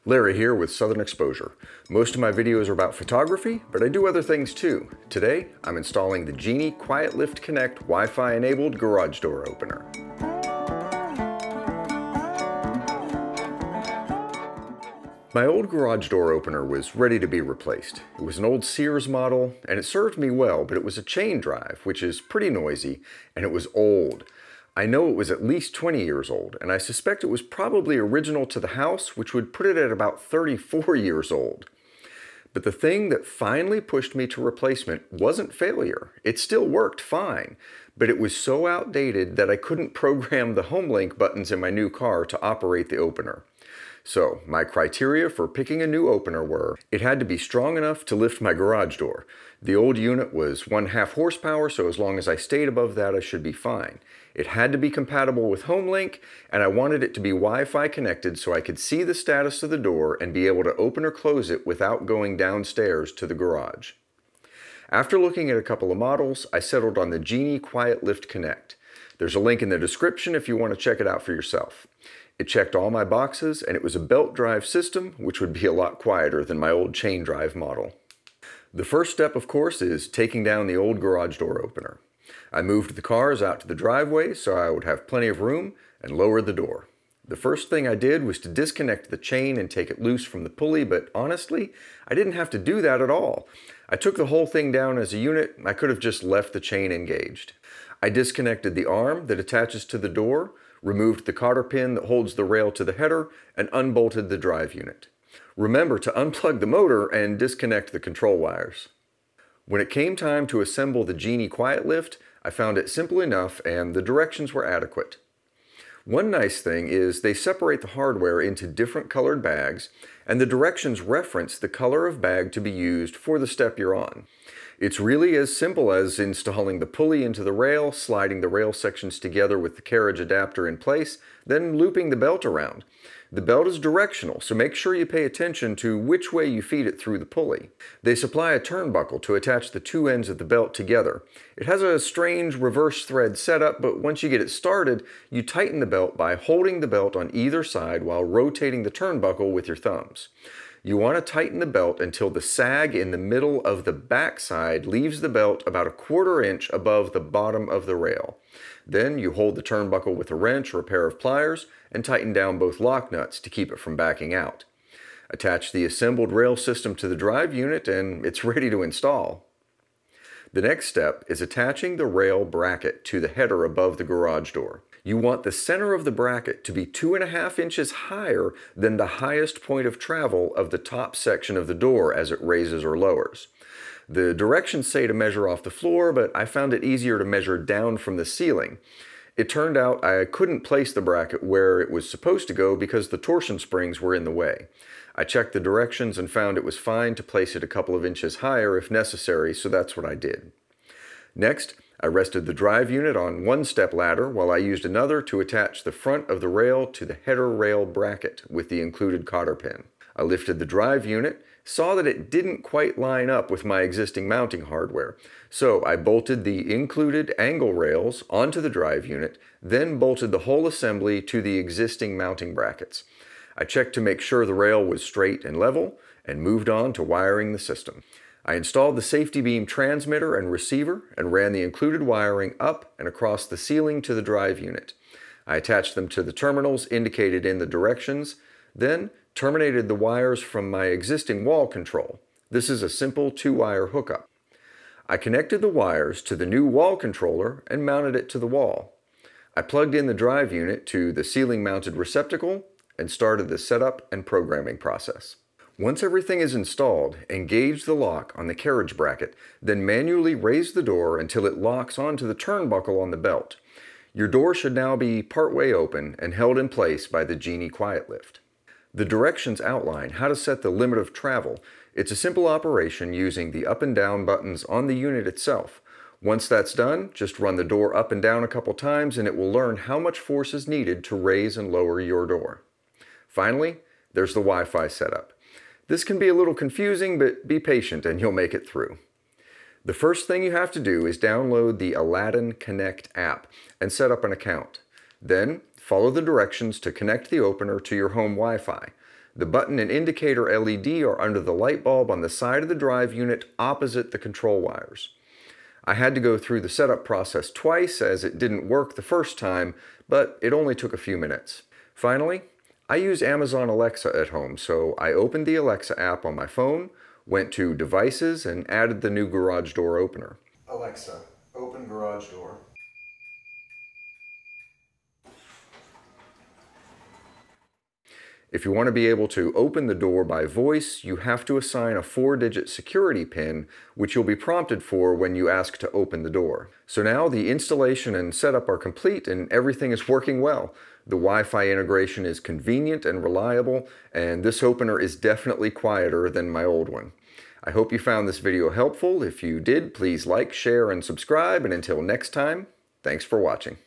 Larry here with Southern Exposure. Most of my videos are about photography, but I do other things too. Today, I'm installing the Genie Quiet Lift Connect Wi-Fi enabled garage door opener. My old garage door opener was ready to be replaced. It was an old Sears model, and it served me well, but it was a chain drive, which is pretty noisy, and it was old. I know it was at least 20 years old, and I suspect it was probably original to the house, which would put it at about 34 years old. But the thing that finally pushed me to replacement wasn't failure. It still worked fine, but it was so outdated that I couldn't program the HomeLink buttons in my new car to operate the opener. So, my criteria for picking a new opener were, it had to be strong enough to lift my garage door. The old unit was 1/2 horsepower, so as long as I stayed above that, I should be fine. It had to be compatible with HomeLink, and I wanted it to be Wi-Fi connected so I could see the status of the door and be able to open or close it without going downstairs to the garage. After looking at a couple of models, I settled on the Genie Quiet Lift Connect. There's a link in the description if you want to check it out for yourself. It checked all my boxes, and it was a belt drive system, which would be a lot quieter than my old chain drive model. The first step, of course, is taking down the old garage door opener. I moved the cars out to the driveway so I would have plenty of room and lowered the door. The first thing I did was to disconnect the chain and take it loose from the pulley, but honestly, I didn't have to do that at all. I took the whole thing down as a unit. I could have just left the chain engaged. I disconnected the arm that attaches to the door, removed the cotter pin that holds the rail to the header, and unbolted the drive unit. Remember to unplug the motor and disconnect the control wires. When it came time to assemble the Genie Quiet Lift, I found it simple enough and the directions were adequate. One nice thing is they separate the hardware into different colored bags, and the directions reference the color of bag to be used for the step you're on. It's really as simple as installing the pulley into the rail, sliding the rail sections together with the carriage adapter in place, then looping the belt around. The belt is directional, so make sure you pay attention to which way you feed it through the pulley. They supply a turnbuckle to attach the two ends of the belt together. It has a strange reverse thread setup, but once you get it started, you tighten the belt by holding the belt on either side while rotating the turnbuckle with your thumbs. You want to tighten the belt until the sag in the middle of the back side leaves the belt about a 1/4 inch above the bottom of the rail. Then you hold the turnbuckle with a wrench or a pair of pliers and tighten down both lock nuts to keep it from backing out. Attach the assembled rail system to the drive unit and it's ready to install. The next step is attaching the rail bracket to the header above the garage door. You want the center of the bracket to be 2.5 inches higher than the highest point of travel of the top section of the door as it raises or lowers. The directions say to measure off the floor, but I found it easier to measure down from the ceiling. It turned out I couldn't place the bracket where it was supposed to go because the torsion springs were in the way. I checked the directions and found it was fine to place it a couple of inches higher if necessary, so that's what I did. Next, I rested the drive unit on one step ladder while I used another to attach the front of the rail to the header rail bracket with the included cotter pin. I lifted the drive unit, saw that it didn't quite line up with my existing mounting hardware, so I bolted the included angle rails onto the drive unit, then bolted the whole assembly to the existing mounting brackets. I checked to make sure the rail was straight and level, and moved on to wiring the system. I installed the safety beam transmitter and receiver and ran the included wiring up and across the ceiling to the drive unit. I attached them to the terminals indicated in the directions, then terminated the wires from my existing wall control. This is a simple 2-wire hookup. I connected the wires to the new wall controller and mounted it to the wall. I plugged in the drive unit to the ceiling mounted receptacle and started the setup and programming process. Once everything is installed, engage the lock on the carriage bracket, then manually raise the door until it locks onto the turnbuckle on the belt. Your door should now be partway open and held in place by the Genie Quiet Lift. The directions outline how to set the limit of travel. It's a simple operation using the up and down buttons on the unit itself. Once that's done, just run the door up and down a couple times and it will learn how much force is needed to raise and lower your door. Finally, there's the Wi-Fi setup. This can be a little confusing, but be patient and you'll make it through. The first thing you have to do is download the Aladdin Connect app and set up an account. Then, follow the directions to connect the opener to your home Wi-Fi. The button and indicator LED are under the light bulb on the side of the drive unit opposite the control wires. I had to go through the setup process twice as it didn't work the first time, but it only took a few minutes. Finally, I use Amazon Alexa at home, so I opened the Alexa app on my phone, went to Devices, and added the new garage door opener. Alexa, open garage door. If you want to be able to open the door by voice, you have to assign a 4-digit security PIN, which you'll be prompted for when you ask to open the door. So now the installation and setup are complete and everything is working well. The Wi-Fi integration is convenient and reliable, and this opener is definitely quieter than my old one. I hope you found this video helpful. If you did, please like, share, and subscribe, and until next time, thanks for watching.